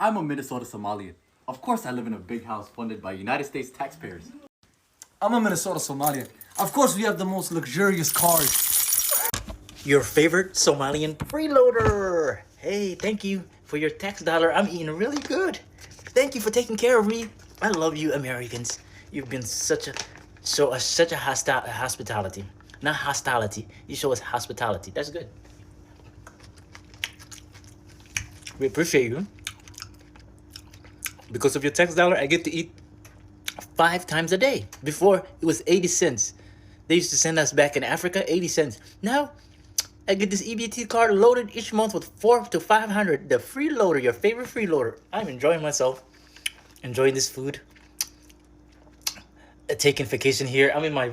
I'm a Minnesota Somalian. Of course I live in a big house funded by United States taxpayers. I'm a Minnesota Somalian. Of course we have the most luxurious cars. Your favorite Somalian freeloader. Hey, thank you for your tax dollar. I'm eating really good. Thank you for taking care of me. I love you, Americans. You've been such a hospitality. Not hostility. You show us hospitality. That's good. We appreciate you. Because of your tax dollar, I get to eat 5 times a day. Before, it was 80 cents. They used to send us back in Africa, 80 cents. Now, I get this EBT card loaded each month with 400 to 500. The freeloader, your favorite freeloader. I'm enjoying myself. Enjoying this food. Taking vacation here. I'm in my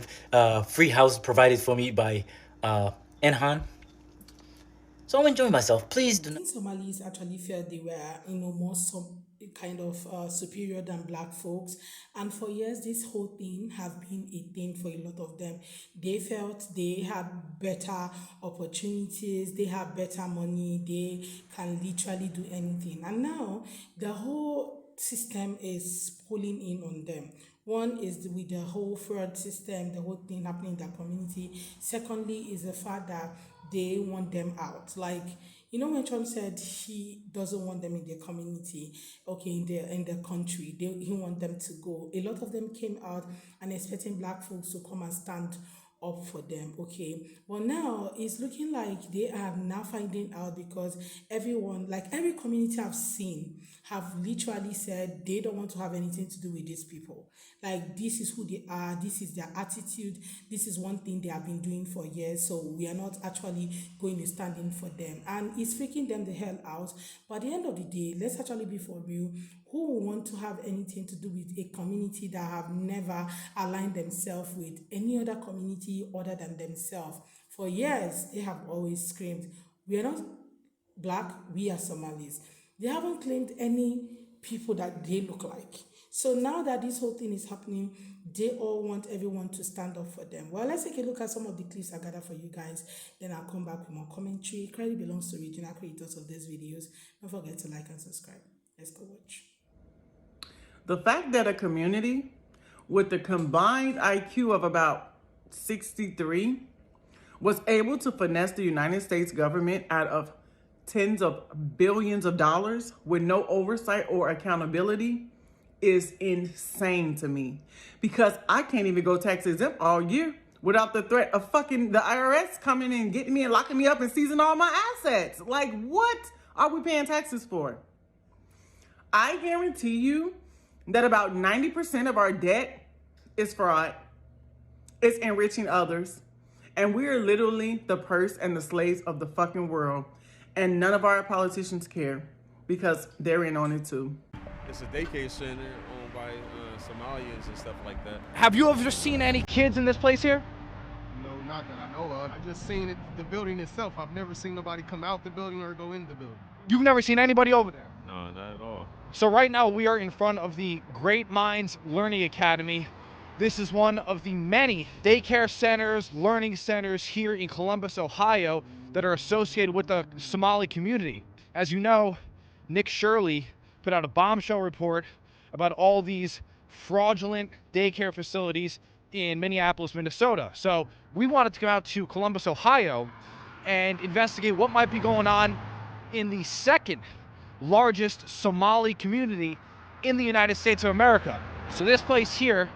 free house provided for me by Enhan. So I'm enjoying myself. Please do not. Somalis actually felt they were, more kind of superior than black folks. And for years, this whole thing have been a thing for a lot of them. They felt they had better opportunities, they have better money, they can literally do anything. And now the whole system is pulling in on them. One is with the whole fraud system, the whole thing happening in the community. Secondly, is the fact that they want them out. Like, when Trump said he doesn't want them in the community, okay, in the country, he want them to go. A lot of them came out and expecting black folks to come and stand up for them, okay. But now it's looking like they are now finding out because everyone, like every community I've seen, have literally said they don't want to have anything to do with these people. Like, this is who they are, this is their attitude, this is one thing they have been doing for years, so we are not actually going to stand in for them. And it's freaking them the hell out. But at the end of the day, let's actually be for real. Who will want to have anything to do with a community that have never aligned themselves with any other community other than themselves? For years, they have always screamed, we are not black, we are Somalis. They haven't claimed any people that they look like. So now that this whole thing is happening, they all want everyone to stand up for them. Well, let's take a look at some of the clips I gathered for you guys. Then I'll come back with more commentary. Credit belongs to original creators of these videos. Don't forget to like and subscribe. Let's go watch. The fact that a community with a combined IQ of about 63 was able to finesse the United States government out of tens of billions of dollars with no oversight or accountability is insane to me. Because I can't even go tax exempt all year without the threat of fucking the IRS coming in, getting me and locking me up and seizing all my assets. Like, what are we paying taxes for? I guarantee you that about 90% of our debt is fraud. It's enriching others. And we are literally the purse and the slaves of the fucking world. And none of our politicians care because they're in on it too. It's a daycare center owned by Somalians and stuff like that. Have you ever seen any kids in this place here? No, not that I know of. I just seen it, the building itself. I've never seen nobody come out the building or go in the building. You've never seen anybody over there? No, not at all. So right now we are in front of the Great Minds Learning Academy. This is one of the many daycare centers, learning centers here in Columbus, Ohio that are associated with the Somali community. As you know, Nick Shirley put out a bombshell report about all these fraudulent daycare facilities in Minneapolis, Minnesota. So we wanted to come out to Columbus, Ohio and investigate what might be going on in the second largest Somali community in the United States of America. So this place here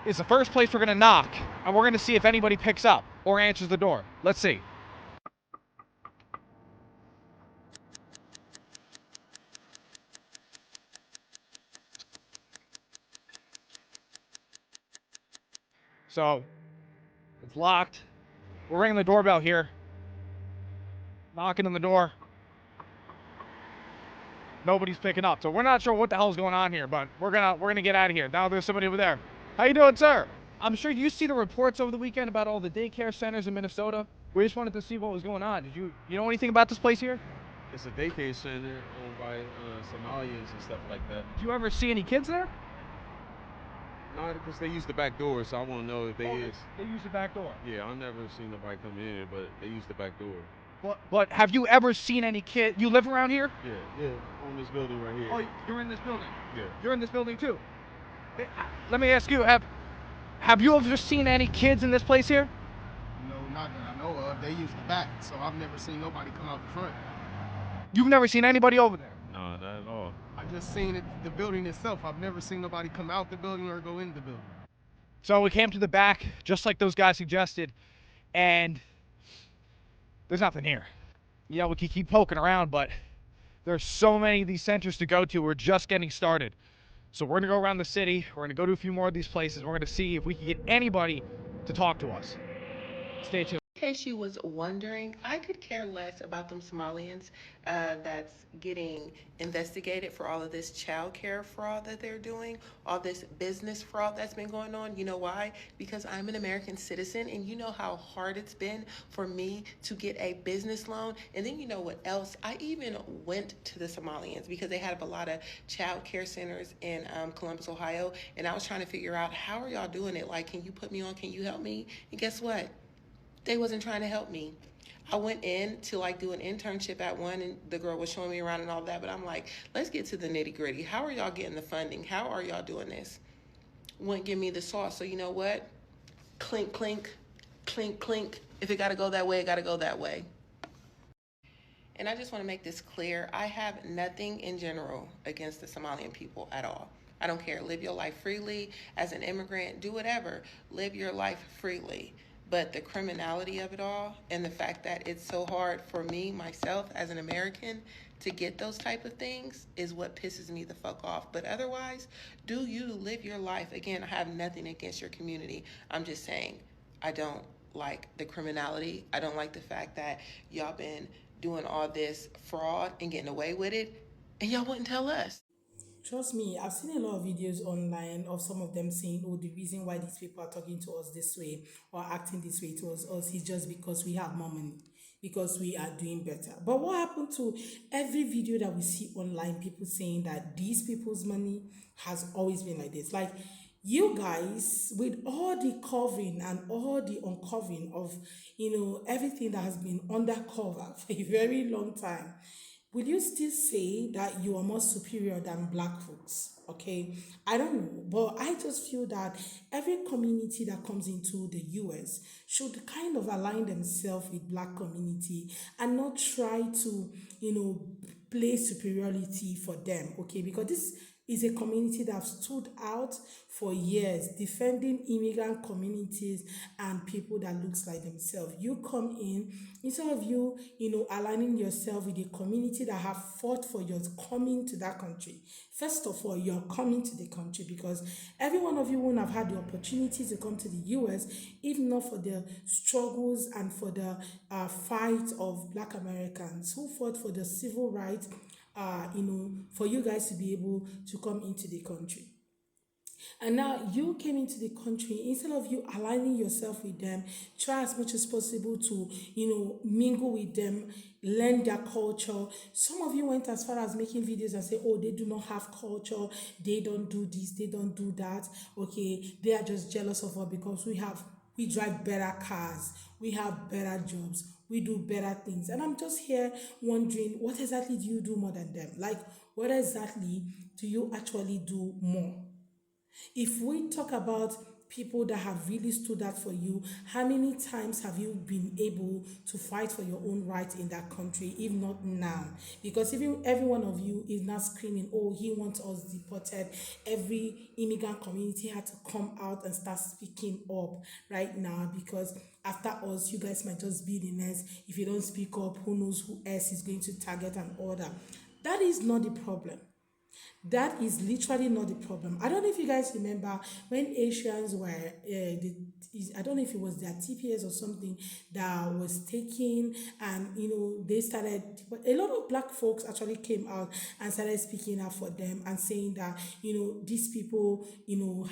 is the first place we're gonna knock, and we're gonna see if anybody picks up or answers the door. Let's see. So it's locked. We're ringing the doorbell here. Knocking on the door. Nobody's picking up. So we're not sure what the hell's going on here, but we're gonna get out of here. Now there's somebody over there. How you doing, sir? I'm sure you see the reports over the weekend about all the daycare centers in Minnesota. We just wanted to see what was going on. Did you know anything about this place here? It's a daycare center owned by Somalians and stuff like that. Did you ever see any kids there? No, because they use the back door, so I want to know if they is. They use the back door. Yeah, I've never seen nobody come in, but they use the back door. But have you ever seen any kid? You live around here? Yeah, on this building right here. Oh, you're in this building. Yeah. You're in this building too. Let me ask you, have you ever seen any kids in this place here? No, not that I know of. They use the back, so I've never seen nobody come out the front. You've never seen anybody over there? No, not at all. I just seen it, the building itself. I've never seen nobody come out the building or go in the building. So we came to the back, just like those guys suggested, and there's nothing here. You know, we can keep poking around, but there's so many of these centers to go to. We're just getting started. So we're gonna go around the city. We're gonna go to a few more of these places. We're gonna see if we can get anybody to talk to us. Stay tuned. In case you was wondering, I could care less about them Somalians that's getting investigated for all of this child care fraud that they're doing, all this business fraud that's been going on. You know why? Because I'm an American citizen, and you know how hard it's been for me to get a business loan. And then you know what else? I even went to the Somalians because they have a lot of child care centers in Columbus, Ohio, and I was trying to figure out, how are y'all doing it? Like, can you put me on? Can you help me? And guess what? They wasn't trying to help me. I went in to like do an internship at one, and the girl was showing me around and all that, but I'm like, let's get to the nitty gritty. How are y'all getting the funding? How are y'all doing this? Wouldn't give me the sauce. So you know what? Clink, clink, clink, clink. If it gotta go that way, it gotta go that way. And I just want to make this clear. I have nothing in general against the Somalian people at all. I don't care. Live your life freely. As an immigrant, do whatever. Live your life freely. But the criminality of it all, and the fact that it's so hard for me, myself, as an American, to get those type of things is what pisses me the fuck off. But otherwise, do you live your life. Again, I have nothing against your community. I'm just saying, I don't like the criminality. I don't like the fact that y'all been doing all this fraud and getting away with it, and y'all wouldn't tell us. Trust me, I've seen a lot of videos online of some of them saying, oh, the reason why these people are talking to us this way or acting this way towards us is just because we have more money, because we are doing better. But what happened to every video that we see online, people saying that these people's money has always been like this? Like, you guys, with all the covering and all the uncovering of, everything that has been undercover for a very long time, will you still say that you are more superior than black folks? Okay, I don't know, but I just feel that every community that comes into the US should kind of align themselves with black community and not try to, play superiority for them. Okay, because this is a community that have stood out for years defending immigrant communities and people that looks like themselves. You come in, instead of you, aligning yourself with a community that have fought for your coming to that country. First of all, you're coming to the country because every one of you wouldn't have had the opportunity to come to the US if not for the struggles and for the fight of black Americans who fought for the civil rights, for you guys to be able to come into the country. And now you came into the country, instead of you aligning yourself with them, try as much as possible to, mingle with them, learn their culture. Some of you went as far as making videos and say, oh, they do not have culture, they don't do this, they don't do that. Okay, they are just jealous of us because we drive better cars, we have better jobs, we do better things. And I'm just here wondering, what exactly do you do more than them? Like, what exactly do you actually do more? If we talk about people that have really stood up for you, how many times have you been able to fight for your own rights in that country, if not now? Because even every one of you is not screaming, oh, he wants us deported. Every immigrant community had to come out and start speaking up right now, because after us, you guys might just be the next. If you don't speak up, who knows who else is going to target and order. That is not the problem. That is literally not the problem. I don't know if you guys remember when Asians were, I don't know if it was their TPS or something that was taken, and they started. But a lot of black folks actually came out and started speaking up for them and saying that these people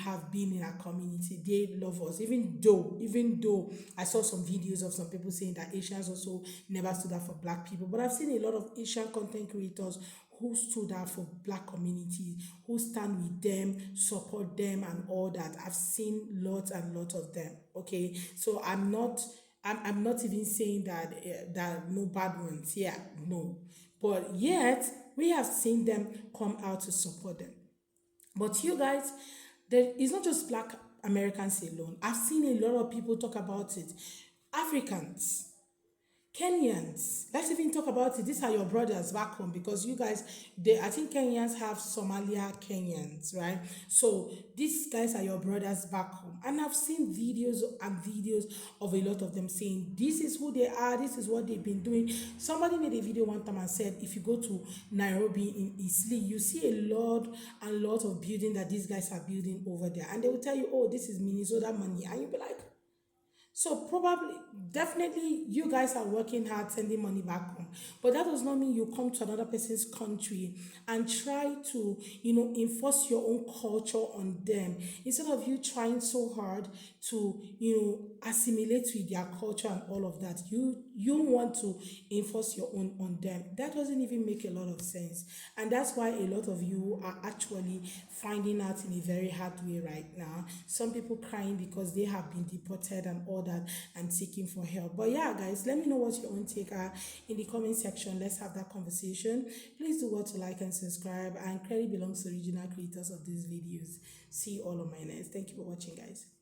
have been in our community. They love us, even though I saw some videos of some people saying that Asians also never stood up for black people. But I've seen a lot of Asian content creators who stood up for black communities, who stand with them, support them and all that. I've seen lots and lots of them. Okay, so I'm not I'm not even saying that that no bad ones. Yeah, no. But yet we have seen them come out to support them. But you guys, there is not just black Americans alone. I've seen a lot of people talk about it. Africans, Kenyans, let's even talk about it. These are your brothers back home because you guys, I think Kenyans have Somalia Kenyans, right? So these guys are your brothers back home. And I've seen videos and videos of a lot of them saying, this is who they are, this is what they've been doing. Somebody made a video one time and said, if you go to Nairobi in Eastleigh, you see a lot and lot of building that these guys are building over there. And they will tell you, oh, this is Minnesota money. And you'll be like, so probably, definitely, you guys are working hard, sending money back home. But that does not mean you come to another person's country and try to, enforce your own culture on them. Instead of you trying so hard to, assimilate with their culture and all of that, you want to enforce your own on them. That doesn't even make a lot of sense. And that's why a lot of you are actually finding out in a very hard way right now. Some people crying because they have been deported and all that and seeking for help. But yeah, guys, let me know what your own take are in the comment section. Let's have that conversation. Please do what to like and subscribe, and credit belongs to original creators of these videos. See you all on my next. Thank you for watching, guys.